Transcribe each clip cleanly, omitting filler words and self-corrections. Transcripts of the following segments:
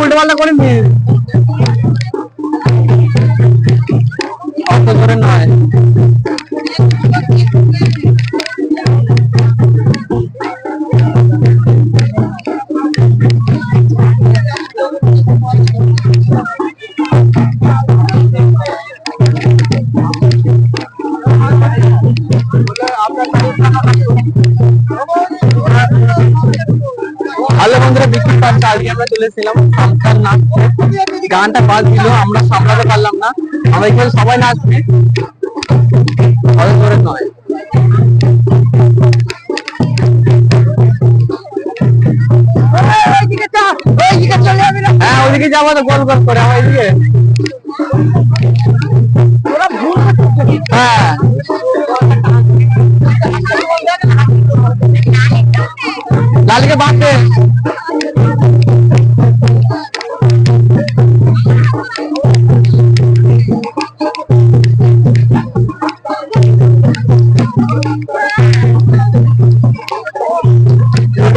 উল্টো পাল্টা করে নি অত করে নয়। হ্যালো বন্ধুরা, দেখতে পাচ্ছি আজকে আমরা চলেছিলাম সামতাল নাচ। গানটা বাদ দিল, আমরা সামলাতে পারলাম না। আমরা এখানে সবাই নাচছি, ধরে নয়। হ্যাঁ ওইদিকে যাবো তো, গোল গোল করে আমার এদিকে। হ্যাঁ লালকে বাঁধবে।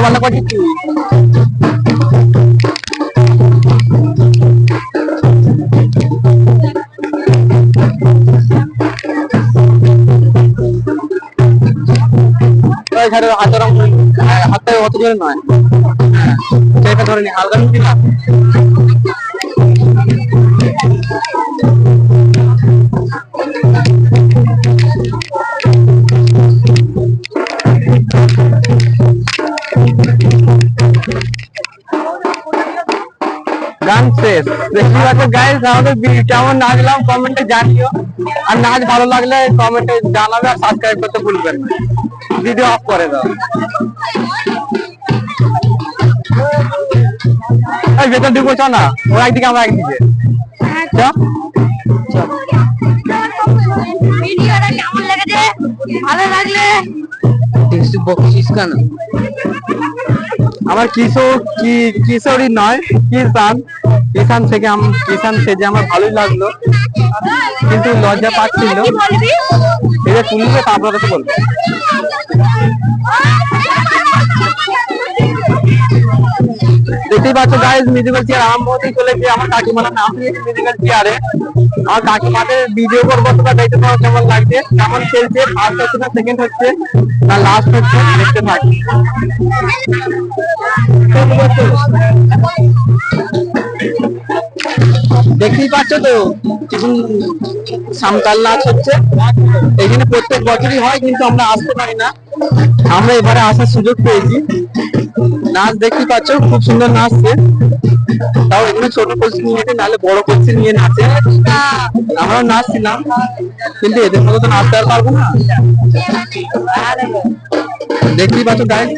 ভালো করছি হাতে অত জোরে নয়, সেটা ধরে নি হালকা দিলাম। গান শেষ। দেখতে পাচ্ছ গাইস, আমাদের কেমন নাচলাম কমেন্টে জানিও, আর নাচ ভালো লাগলে কমেন্টে জানাবে, আর সাবস্ক্রাইব করতে ভুলবেন না। ভিডিও অফ করে দাও। ভেতর ঢুকবো, চ না, ও একদিকে আমরা একদিকে। ভালো লাগলে আমার কিশোরী নয়, কিষান থেকে কিষান সেজে আমার ভালোই লাগলো, কিন্তু লজ্জা পাচ্ছিল। এটা তুলবে তারপরে তো বলবো। দেখতেই পাচ্ছ গাইস, মিউজিক্যাল চেয়ার আরম্ভ হতে চলেছে। আমার কাকিমার নাম দিয়েছে মিউজিক্যাল চেয়ারে। আমার কাকিমাদের ভিডিও করবো, তোমরা দেখতে পাবো কেমন লাগছে, কেমন খেলছে, ফার্স্ট হচ্ছে না সেকেন্ড হচ্ছে না লাস্ট হচ্ছে, দেখতে থাকি। দেখতেই পাচ্ছ তো সামতাল নাচ হচ্ছে এখানে, প্রত্যেক বছরই হয়, কিন্তু আমরা আসতে পারি না। আমরা এবারে আসার সুযোগ পেয়েছি। নাচ দেখতেই পাচ্ছ, খুব সুন্দর নাচছে। তাও এখানে ছোট কলসি নিয়ে, নাহলে বড় কলসি নিয়ে নাচে। আমরাও নাচছিলাম, কিন্তু এদের মতো তো নাচতে আর পারবো না। দেখতেই পাচ্ছ গাইস।